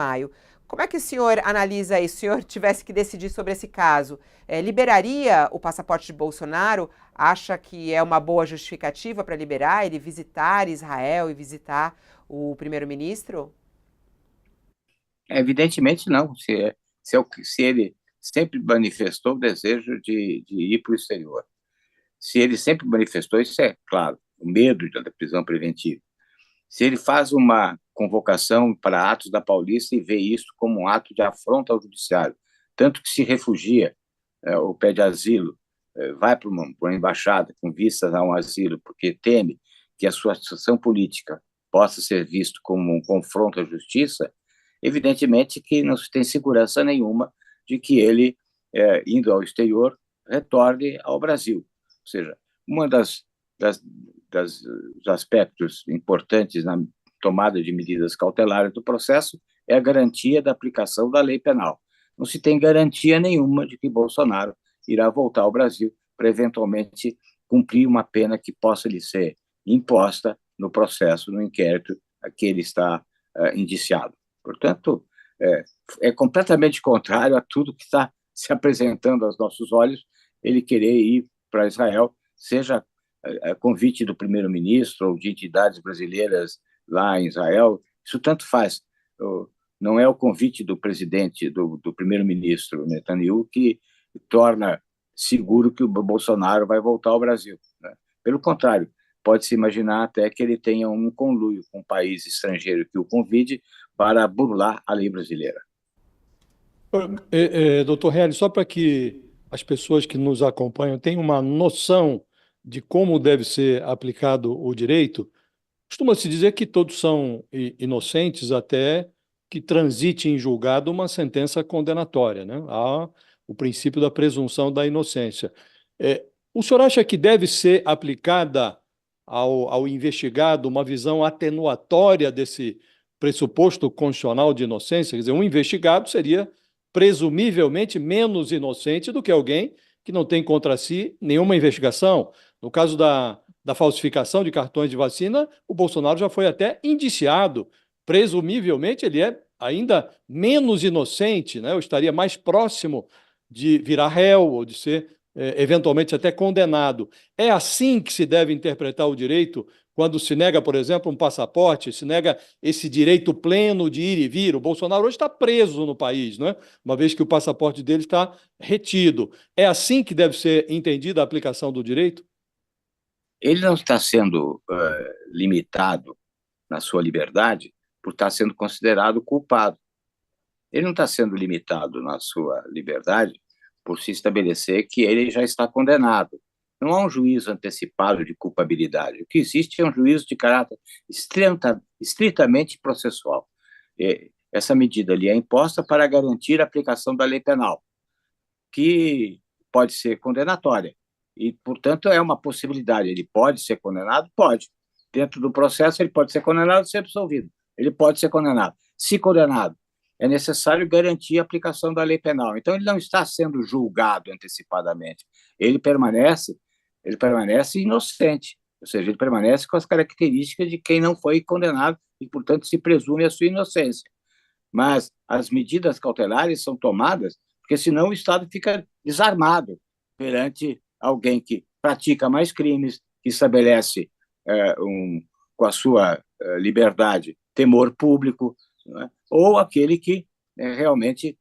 Maio. Como é que o senhor analisa isso? Se o senhor tivesse que decidir sobre esse caso, liberaria o passaporte de Bolsonaro? Acha que é uma boa justificativa para liberar ele visitar Israel e visitar o primeiro-ministro? Evidentemente não, se ele sempre manifestou o desejo de ir para o exterior. Se ele sempre manifestou, isso é claro, o medo da prisão preventiva. Se ele faz uma convocação para atos da Paulista e vê isso como um ato de afronta ao judiciário, tanto que se refugia ou pede asilo, vai para uma embaixada com vistas a um asilo, porque teme que a sua situação política possa ser visto como um confronto à justiça, evidentemente que não se tem segurança nenhuma de que ele, indo ao exterior, retorne ao Brasil. Ou seja, uma das, dos aspectos importantes na tomada de medidas cautelares do processo é a garantia da aplicação da lei penal. Não se tem garantia nenhuma de que Bolsonaro irá voltar ao Brasil para eventualmente cumprir uma pena que possa lhe ser imposta no processo, no inquérito a que ele está indiciado. Portanto, é completamente contrário a tudo que está se apresentando aos nossos olhos, ele querer ir para Israel, seja a convite do primeiro-ministro ou de entidades brasileiras lá em Israel, isso tanto faz. Não é o convite do presidente, do primeiro-ministro Netanyahu que torna seguro que o Bolsonaro vai voltar ao Brasil, né? Pelo contrário, pode-se imaginar até que ele tenha um conluio com um país estrangeiro que o convide para burlar a lei brasileira. Doutor Reale, só para que as pessoas que nos acompanham tenham uma noção de como deve ser aplicado o direito, costuma-se dizer que todos são inocentes até que transite em julgado uma sentença condenatória, né? Há o princípio da presunção da inocência. O senhor acha que deve ser aplicada ao investigado uma visão atenuatória desse pressuposto constitucional de inocência? Quer dizer, um investigado seria presumivelmente menos inocente do que alguém que não tem contra si nenhuma investigação. No caso da falsificação de cartões de vacina, o Bolsonaro já foi até indiciado. Presumivelmente, ele é ainda menos inocente, né? Eu estaria mais próximo de virar réu ou de ser, eventualmente, até condenado. É assim que se deve interpretar o direito quando se nega, por exemplo, um passaporte, se nega esse direito pleno de ir e vir. O Bolsonaro hoje está preso no país, não é? Uma vez que o passaporte dele está retido. É assim que deve ser entendida a aplicação do direito? Ele não está sendo limitado na sua liberdade por estar sendo considerado culpado. Ele não está sendo limitado na sua liberdade por se estabelecer que ele já está condenado. Não há um juízo antecipado de culpabilidade. O que existe é um juízo de caráter estritamente processual. Essa medida ali é imposta para garantir a aplicação da lei penal, que pode ser condenatória. E, portanto, é uma possibilidade. Ele pode ser condenado? Pode. Dentro do processo, ele pode ser condenado e ser absolvido. Ele pode ser condenado. Se condenado, é necessário garantir a aplicação da lei penal. Então, ele não está sendo julgado antecipadamente. Ele permanece inocente, ou seja, ele permanece com as características de quem não foi condenado e, portanto, se presume a sua inocência. Mas as medidas cautelares são tomadas porque senão o Estado fica desarmado perante alguém que pratica mais crimes, que estabelece com a sua liberdade temor público, né? Ou aquele que realmente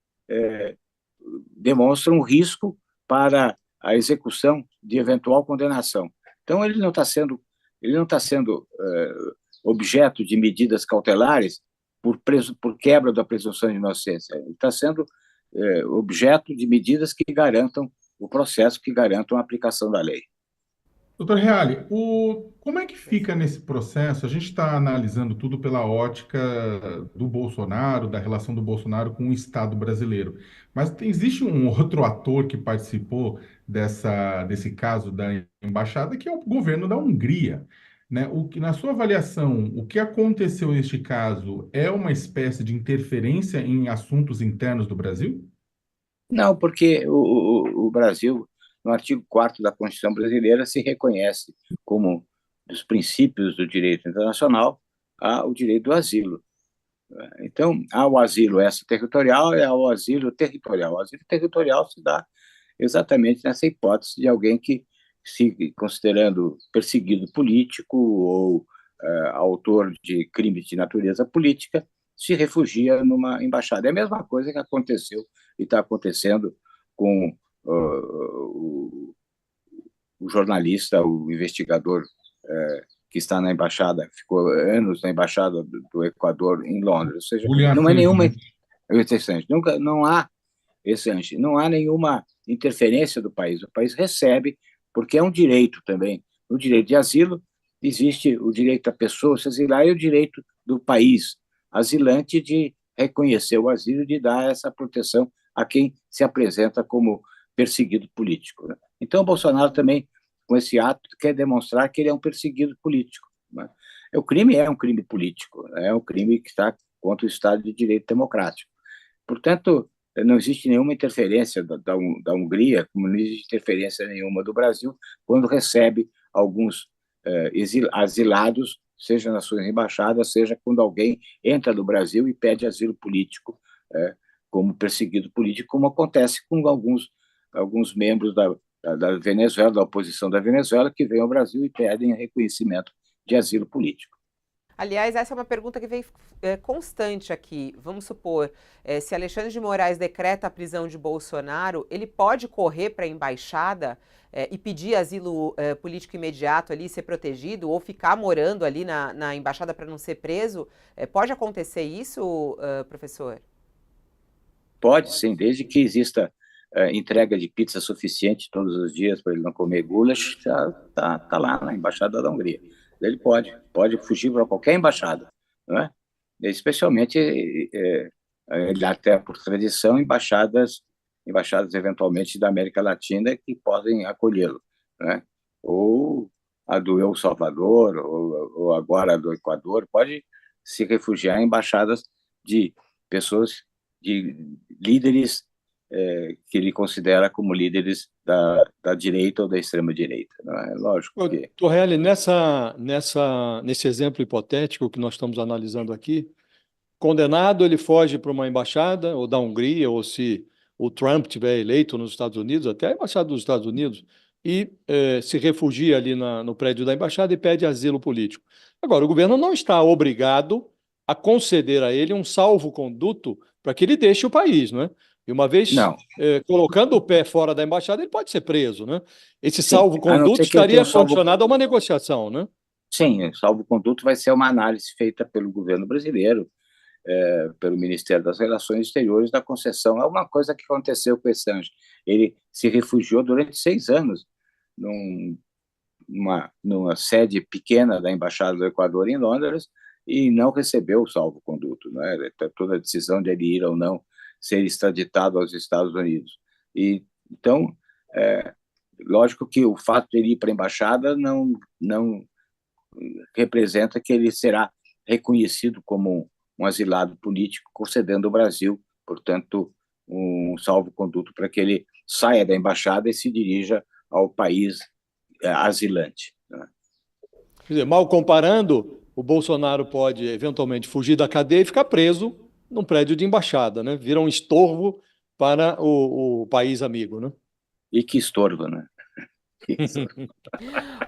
demonstra um risco para a execução de eventual condenação. Então ele não está sendo objeto de medidas cautelares por quebra da presunção de inocência. Ele está sendo objeto de medidas que garantam o processo, que garantam a aplicação da lei. Doutor Reale, como é que fica nesse processo? A gente está analisando tudo pela ótica do Bolsonaro, da relação do Bolsonaro com o Estado brasileiro. Mas existe um outro ator que participou desse caso da embaixada, que é o governo da Hungria, né? Na sua avaliação, o que aconteceu neste caso é uma espécie de interferência em assuntos internos do Brasil? Não, porque o Brasil, no artigo 4º da Constituição brasileira, se reconhece como dos princípios do direito internacional o direito do asilo. Então, há o asilo extraterritorial e há o asilo territorial. O asilo territorial se dá exatamente nessa hipótese de alguém que, se considerando perseguido político ou autor de crimes de natureza política, se refugia numa embaixada. É a mesma coisa que aconteceu e está acontecendo com o jornalista, o investigador que está na embaixada, ficou anos na embaixada do Equador em Londres. Ou seja, Julian não é Assange, nenhuma né? interessante, nunca, não há nenhuma interferência do país. O país recebe, porque é um direito também. No direito de asilo, existe o direito da pessoa se asilar e o direito do país asilante de reconhecer o asilo e de dar essa proteção a quem se apresenta como perseguido político, né? Então, o Bolsonaro também, com esse ato, quer demonstrar que ele é um perseguido político, né? O crime é um crime político, né? É um crime que está contra o Estado de Direito Democrático. Portanto, não existe nenhuma interferência da Hungria, como não existe interferência nenhuma do Brasil, quando recebe alguns asilados, seja nas suas embaixadas, seja quando alguém entra no Brasil e pede asilo político, como perseguido político, como acontece com alguns membros da Venezuela, da oposição da Venezuela, que vêm ao Brasil e pedem reconhecimento de asilo político. Aliás, essa é uma pergunta que vem constante aqui. Vamos supor, se Alexandre de Moraes decreta a prisão de Bolsonaro, ele pode correr para a embaixada e pedir asilo político imediato ali, ser protegido, ou ficar morando ali na embaixada para não ser preso? Pode acontecer isso, professor? Pode, sim, desde que exista entrega de pizza suficiente todos os dias para ele não comer goulash, tá lá na embaixada da Hungria. Ele pode fugir para qualquer embaixada, não é? Especialmente, ele até por tradição, embaixadas eventualmente da América Latina que podem acolhê-lo, né? Ou a do El Salvador, ou agora a do Equador, pode se refugiar em embaixadas de pessoas, de líderes que ele considera como líderes da direita ou da extrema-direita. É lógico que... Torrielli, nesse exemplo hipotético que nós estamos analisando aqui, condenado, ele foge para uma embaixada, ou da Hungria, ou se o Trump tiver eleito nos Estados Unidos, até a embaixada dos Estados Unidos, e se refugia ali no prédio da embaixada e pede asilo político. Agora, o governo não está obrigado a conceder a ele um salvo-conduto para que ele deixe o país, não é? E uma vez colocando o pé fora da embaixada, ele pode ser preso, né? Esse salvo-conduto estaria condicionado a uma negociação, né? Sim, o salvo-conduto vai ser uma análise feita pelo governo brasileiro, pelo Ministério das Relações Exteriores, da concessão. É uma coisa que aconteceu com Assange. Ele se refugiou durante 6 anos numa sede pequena da Embaixada do Equador em Londres e não recebeu o salvo-conduto, né? Toda a decisão de ele ir ou não ser extraditado aos Estados Unidos. E, então, lógico que o fato de ele ir para a embaixada não representa que ele será reconhecido como um asilado político, concedendo ao Brasil, portanto, um salvo-conduto para que ele saia da embaixada e se dirija ao país asilante, né? Quer dizer, mal comparando, o Bolsonaro pode eventualmente fugir da cadeia e ficar preso num prédio de embaixada, né? Vira um estorvo para o país amigo, né? E que estorvo, né?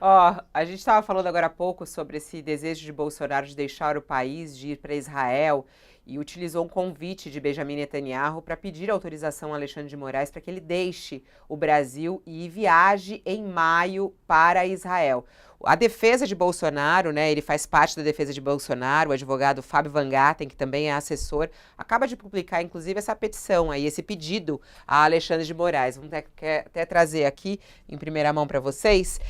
A gente estava falando agora há pouco sobre esse desejo de Bolsonaro de deixar o país, de ir para Israel, e utilizou um convite de Benjamin Netanyahu para pedir autorização a Alexandre de Moraes para que ele deixe o Brasil e viaje em maio para Israel. A defesa de Bolsonaro, né, ele faz parte da defesa de Bolsonaro, o advogado Fábio Van Gatten, que também é assessor, acaba de publicar, inclusive, essa petição aí, esse pedido a Alexandre de Moraes. Vamos até trazer aqui em primeira mão para vocês.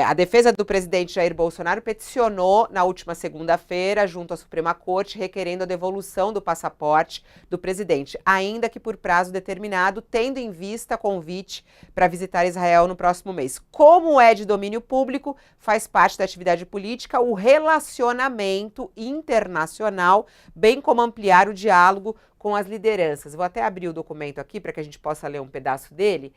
A defesa do presidente Jair Bolsonaro peticionou na última segunda-feira, junto à Suprema Corte, requerendo a devolução do passaporte do presidente, ainda que por prazo determinado, tendo em vista convite para visitar Israel no próximo mês. Como é de domínio público, faz parte da atividade política o relacionamento internacional, bem como ampliar o diálogo com as lideranças. Vou até abrir o documento aqui para que a gente possa ler um pedaço dele.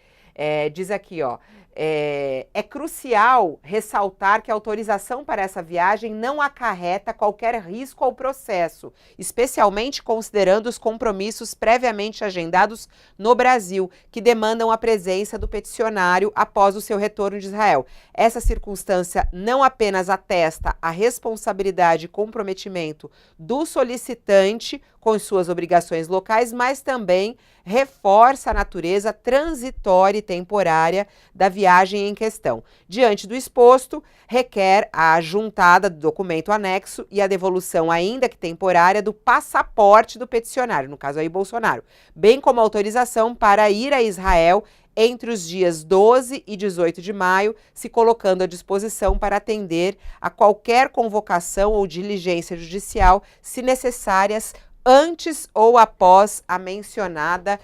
Diz aqui, ó, é crucial ressaltar que a autorização para essa viagem não acarreta qualquer risco ao processo, especialmente considerando os compromissos previamente agendados no Brasil, que demandam a presença do peticionário após o seu retorno de Israel. Essa circunstância não apenas atesta a responsabilidade e comprometimento do solicitante com suas obrigações locais, mas também reforça a natureza transitória e temporária da viagem em questão. Diante do exposto, requer a juntada do documento anexo e a devolução, ainda que temporária, do passaporte do peticionário, no caso aí Bolsonaro, bem como autorização para ir a Israel entre os dias 12 e 18 de maio, se colocando à disposição para atender a qualquer convocação ou diligência judicial, se necessárias, antes ou após a mencionada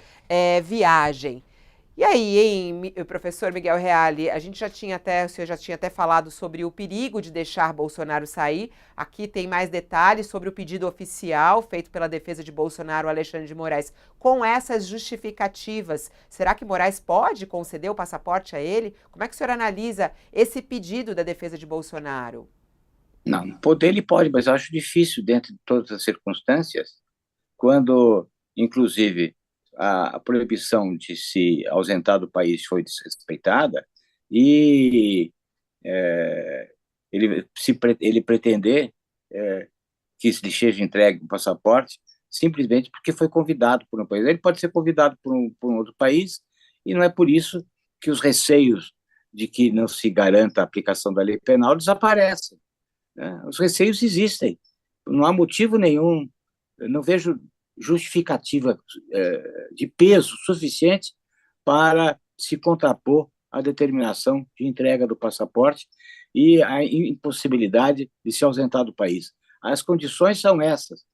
viagem. E aí, hein, professor Miguel Reale, o senhor já tinha até falado sobre o perigo de deixar Bolsonaro sair. Aqui tem mais detalhes sobre o pedido oficial feito pela defesa de Bolsonaro, Alexandre de Moraes, com essas justificativas. Será que Moraes pode conceder o passaporte a ele? Como é que o senhor analisa esse pedido da defesa de Bolsonaro? Não, poder ele pode, mas eu acho difícil, dentro de todas as circunstâncias, quando, inclusive, a proibição de se ausentar do país foi desrespeitada e ele pretender que lhe seja entregue um passaporte simplesmente porque foi convidado por um país. Ele pode ser convidado por um outro país e não é por isso que os receios de que não se garanta a aplicação da lei penal desaparecem, né? Os receios existem, não há motivo nenhum, eu não vejo justificativa de peso suficiente para se contrapor à determinação de entrega do passaporte e à impossibilidade de se ausentar do país. As condições são essas,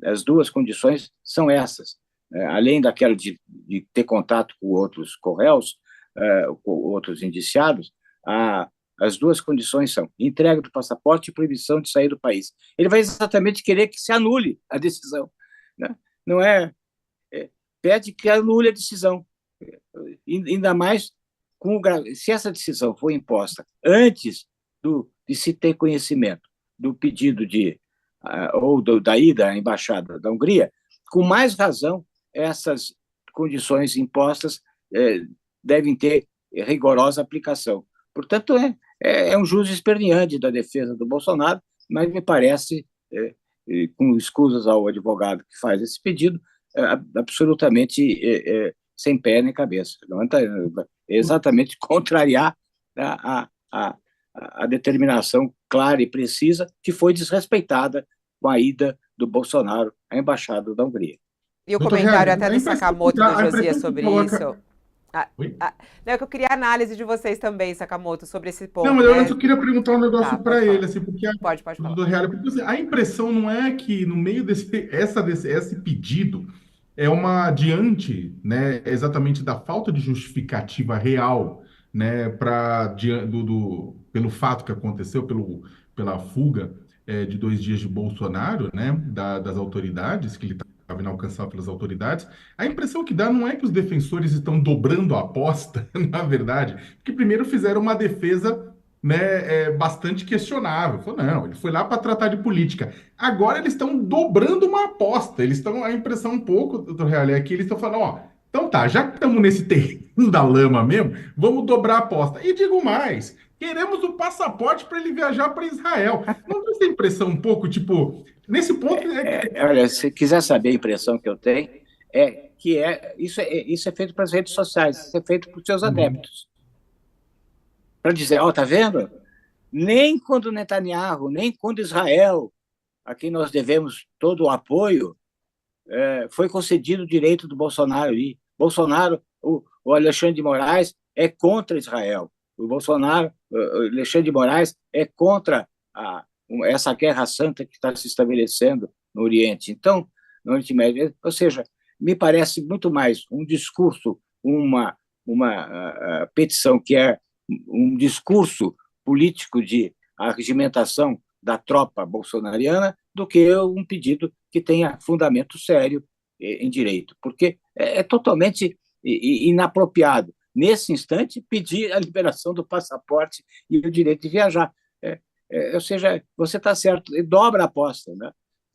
as duas condições são essas, além daquela de ter contato com outros corréus, com outros indiciados, as duas condições são entrega do passaporte e proibição de sair do país. Ele vai exatamente querer que se anule a decisão, né? Não pede que anule a decisão, ainda mais se essa decisão for imposta antes de se ter conhecimento do pedido da ida à embaixada da Hungria, com mais razão essas condições impostas devem ter rigorosa aplicação. Portanto, é um jus esperneante da defesa do Bolsonaro, mas me parece, com escusas ao advogado que faz esse pedido, absolutamente sem pé nem cabeça. Não é exatamente contrariar a determinação clara e precisa que foi desrespeitada com a ida do Bolsonaro à embaixada da Hungria. E o comentário até do Sakamoto do Josias sobre isso. Não, é que eu queria a análise de vocês também, Sakamoto, sobre esse ponto. Não, mas eu só queria perguntar um negócio para ele, assim, porque pode falar. Do Real, porque assim, a impressão não é que no meio esse pedido é uma diante, né, exatamente da falta de justificativa real, né, pelo fato que aconteceu, pela fuga de 2 dias de Bolsonaro, né, das autoridades, que ele estava inalcançável pelas autoridades. A impressão que dá não é que os defensores estão dobrando a aposta, na verdade, porque primeiro fizeram uma defesa, né, bastante questionável. Falou, não, ele foi lá para tratar de política. Agora eles estão dobrando uma aposta. A impressão um pouco, doutor Reale, é que eles estão falando, ó, então tá, já que estamos nesse terreno da lama mesmo, vamos dobrar a aposta. E digo mais, queremos o passaporte para ele viajar para Israel. Não tem essa impressão um pouco, tipo, nesse ponto... Olha, se quiser saber a impressão que eu tenho, isso é feito para as redes sociais, isso é feito para os seus adeptos. Para dizer, ó, tá vendo? Nem quando Netanyahu, nem quando Israel, a quem nós devemos todo o apoio, foi concedido o direito do Bolsonaro ir. Bolsonaro, o Alexandre de Moraes é contra Israel. O Alexandre de Moraes é contra essa guerra santa que está se estabelecendo no Oriente. Então, no Oriente Médio, ou seja, me parece muito mais um discurso, uma petição que é um discurso político de arregimentação da tropa bolsonariana do que um pedido que tenha fundamento sério em direito, porque é totalmente inapropriado. nesse instante, pedir a liberação do passaporte e o direito de viajar. Ou seja, você está certo, ele dobra a aposta,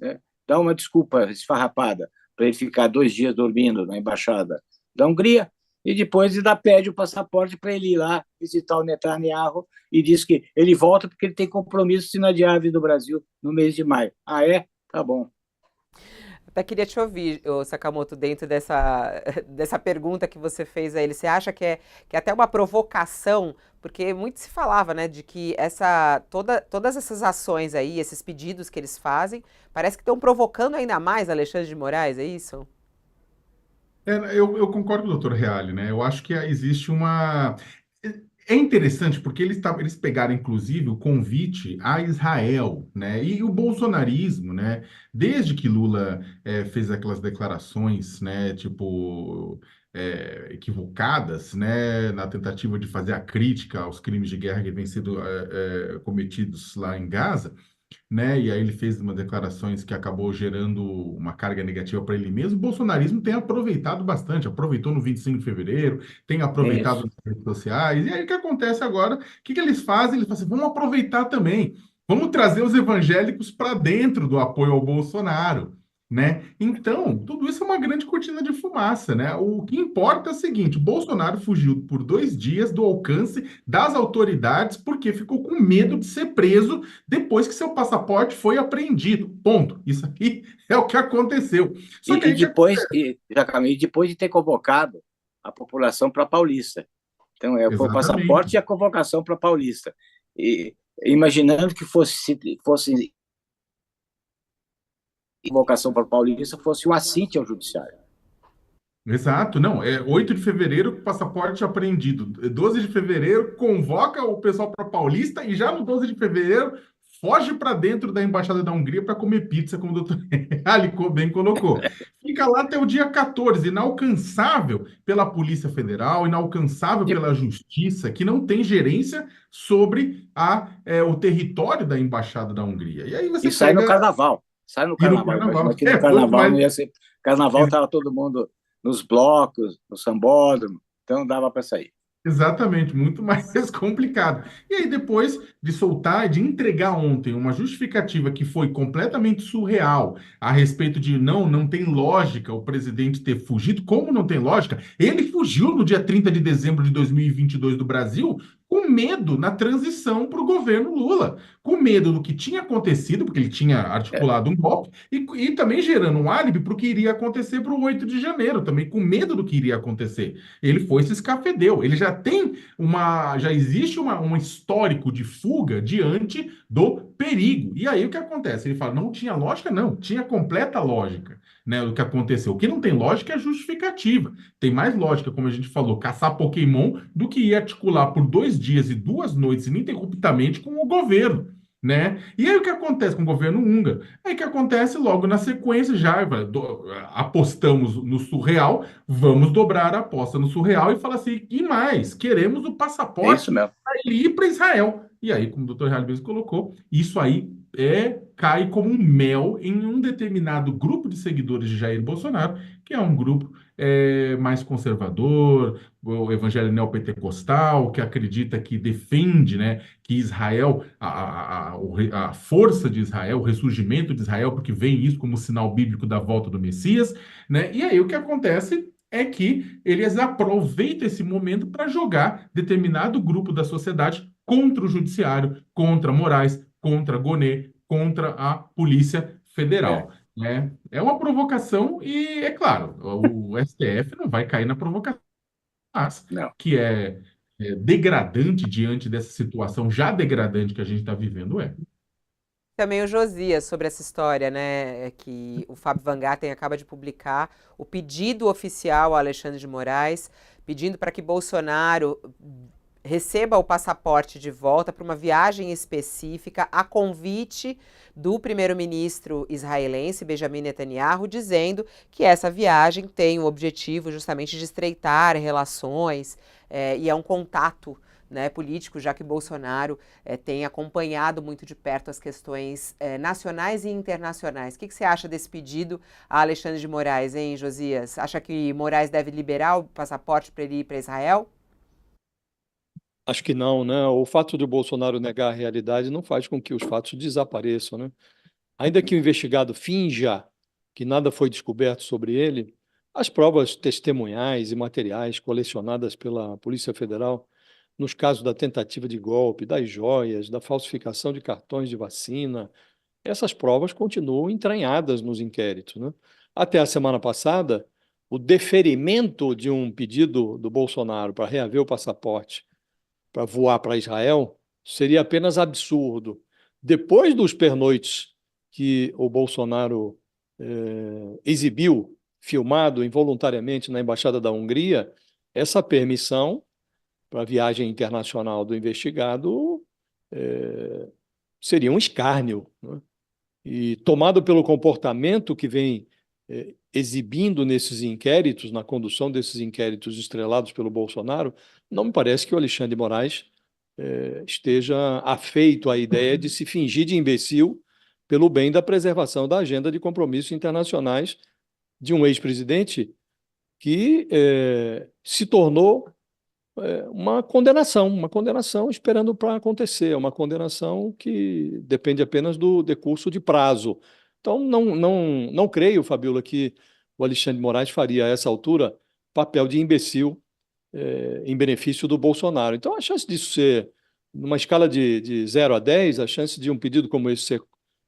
né? Dá uma desculpa esfarrapada para ele ficar 2 dias dormindo na embaixada da Hungria e depois ainda pede o passaporte para ele ir lá visitar o Netanyahu e diz que ele volta porque ele tem compromissos inadiáveis do Brasil no mês de maio. Ah, é? Tá bom. Até queria te ouvir, ô Sakamoto, dentro dessa pergunta que você fez a ele. Você acha que é até uma provocação? Porque muito se falava, né, de que todas essas ações aí, esses pedidos que eles fazem, parece que estão provocando ainda mais Alexandre de Moraes, é isso? Eu concordo com o doutor Reale, né? Eu acho que existe uma. É interessante porque eles pegaram, inclusive, o convite a Israel, né? E o bolsonarismo, né? Desde que Lula fez aquelas declarações, né? Tipo, equivocadas, né? Na tentativa de fazer a crítica aos crimes de guerra que vêm sendo cometidos lá em Gaza, né? E aí ele fez umas declarações que acabou gerando uma carga negativa para ele mesmo. O bolsonarismo tem aproveitado bastante, aproveitou no 25 de fevereiro, tem aproveitado Isso. nas redes sociais. E aí o que acontece agora? O que eles fazem? Eles falam assim, vamos aproveitar também. Vamos trazer os evangélicos para dentro do apoio ao Bolsonaro. Né? Então, tudo isso é uma grande cortina de fumaça, né? O que importa é o seguinte: Bolsonaro fugiu por 2 dias do alcance das autoridades porque ficou com medo de ser preso depois que seu passaporte foi apreendido. Ponto. Isso aqui é o que aconteceu. Só que E aí que depois, Jacame, depois de ter convocado a população para a Paulista. Então, foi o passaporte exatamente. e a convocação para a Paulista. E, imaginando que fosse convocação para a Paulista, fosse um assinte ao judiciário. Exato, não, 8 de fevereiro, passaporte apreendido. 12 de fevereiro, convoca o pessoal para Paulista e já no 12 de fevereiro, foge para dentro da Embaixada da Hungria para comer pizza, como o doutor Ali bem colocou. Fica lá até o dia 14, inalcançável pela Polícia Federal, inalcançável De- pela Justiça, que não tem gerência sobre o território da Embaixada da Hungria. E aí E você sai no pega carnaval. Sai no e no carnaval. carnaval. Imagina que no Muito carnaval mais. não ia ser. Carnaval estava todo mundo nos blocos, no sambódromo, então dava para sair. Exatamente, muito mais complicado. E aí, depois de soltar, de entregar ontem uma justificativa que foi completamente surreal a respeito de não tem lógica o presidente ter fugido. Como não tem lógica? Ele fugiu no dia 30 de dezembro de 2022 do Brasil com medo na transição para o governo Lula, com medo do que tinha acontecido, porque ele tinha articulado um golpe, e também gerando um álibi para o que iria acontecer para o 8 de janeiro, também com medo do que iria acontecer. Ele foi se escafedeu. Ele já existe um histórico de fuga diante do perigo. E aí o que acontece? Ele fala, não tinha lógica? Não, tinha completa lógica, né, do que aconteceu. O que não tem lógica é a justificativa. Tem mais lógica, como a gente falou, caçar Pokémon do que ir articular por 2 dias e 2 noites ininterruptamente com o governo. Né? E aí o que acontece com o governo húngaro? Aí o que acontece logo na sequência, apostamos no surreal, vamos dobrar a aposta no surreal e falar assim, e mais, queremos o É isso passaporte mesmo. para ele ir para Israel. E aí, como o doutor Real mesmo colocou, isso aí cai como um mel em um determinado grupo de seguidores de Jair Bolsonaro, que é um grupo mais conservador, o evangelho neopentecostal, que acredita que defende, né, que Israel, a força de Israel, o ressurgimento de Israel, porque vem isso como sinal bíblico da volta do Messias, né? E aí o que acontece é que eles aproveitam esse momento para jogar determinado grupo da sociedade contra o judiciário, contra Moraes, contra Gonê, contra a Polícia É. Federal. Né? É uma provocação e, é claro, o STF não vai cair na provocação, mas Não. que degradante diante dessa situação já degradante que a gente está vivendo, Também o Josias sobre essa história, né, que o Fábio Van Garten acaba de publicar o pedido oficial a Alexandre de Moraes, pedindo para que Bolsonaro receba o passaporte de volta para uma viagem específica a convite do primeiro-ministro israelense Benjamin Netanyahu, dizendo que essa viagem tem o objetivo justamente de estreitar relações e é um contato, né, político, já que Bolsonaro tem acompanhado muito de perto as questões nacionais e internacionais. O que você acha desse pedido a Alexandre de Moraes, hein, Josias? Acha que Moraes deve liberar o passaporte para ele ir para Israel? Acho que não, né? O fato de o Bolsonaro negar a realidade não faz com que os fatos desapareçam, né? Ainda que o investigado finja que nada foi descoberto sobre ele, as provas testemunhais e materiais colecionadas pela Polícia Federal nos casos da tentativa de golpe, das joias, da falsificação de cartões de vacina, essas provas continuam entranhadas nos inquéritos, né? Até a semana passada, o deferimento de um pedido do Bolsonaro para reaver o passaporte para voar para Israel seria apenas absurdo. Depois dos pernoites que o Bolsonaro exibiu, filmado involuntariamente na Embaixada da Hungria, essa permissão para a viagem internacional do investigado seria um escárnio, né? E tomado pelo comportamento que vem exibindo nesses inquéritos, na condução desses inquéritos estrelados pelo Bolsonaro, não me parece que o Alexandre de Moraes esteja afeito à ideia de se fingir de imbecil pelo bem da preservação da agenda de compromissos internacionais de um ex-presidente que se tornou uma condenação esperando para acontecer, uma condenação que depende apenas do decurso de prazo. Então, não creio, Fabiola, que o Alexandre de Moraes faria, a essa altura, papel de imbecil em benefício do Bolsonaro. Então, a chance disso ser, numa escala de 0 a 10, a chance de um pedido como esse ser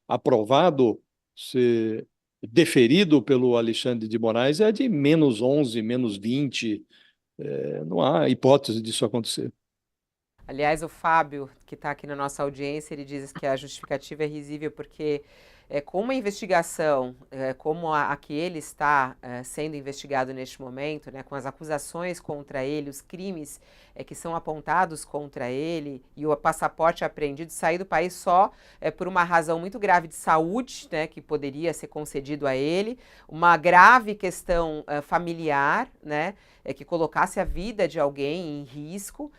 aprovado, ser deferido pelo Alexandre de Moraes é de -11, -20. Não há hipótese disso acontecer. Aliás, o Fábio, que está aqui na nossa audiência, ele diz que a justificativa é risível porque com uma investigação como a que ele está sendo investigado neste momento, né, com as acusações contra ele, os crimes que são apontados contra ele e o passaporte apreendido, sair do país só por uma razão muito grave de saúde, né, que poderia ser concedido a ele, uma grave questão familiar, né, que colocasse a vida de alguém em risco.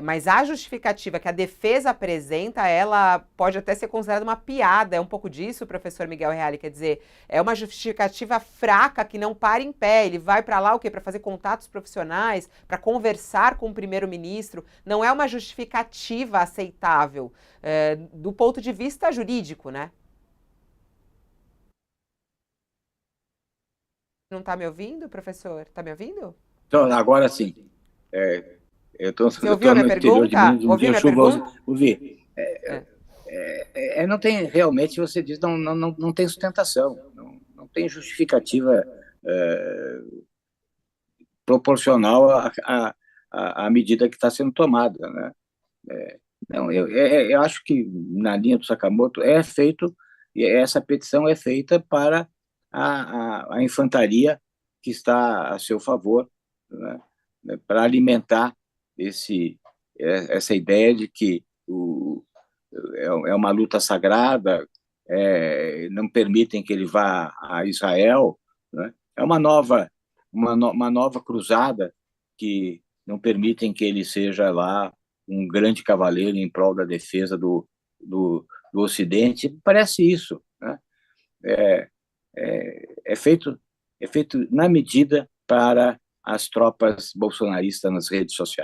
Mas a justificativa que a defesa apresenta, ela pode até ser considerada uma piada. É um pouco disso, professor Miguel Reale, quer dizer, é uma justificativa fraca que não para em pé. Ele vai para lá o quê? Para fazer contatos profissionais, para conversar com o primeiro-ministro. Não é uma justificativa aceitável do ponto de vista jurídico, né? Não está me ouvindo, professor? Está me ouvindo? Então, agora sim. Eu Você ouviu a minha no interior de Minas, pergunta? um Ouviu dia minha chuvoso. pergunta? Ouvi. Não tem, realmente, você diz, não tem sustentação, não tem justificativa proporcional à medida que está sendo tomada, né? Não, eu acho que, na linha do Sakamoto, e essa petição é feita para a infantaria que está a seu favor, né? Para alimentar essa ideia de que é uma luta sagrada, não permitem que ele vá a Israel, né? É uma nova cruzada que não permitem que ele seja lá um grande cavaleiro em prol da defesa do Ocidente. Parece isso, né? É, é feito na medida para as tropas bolsonaristas nas redes sociais.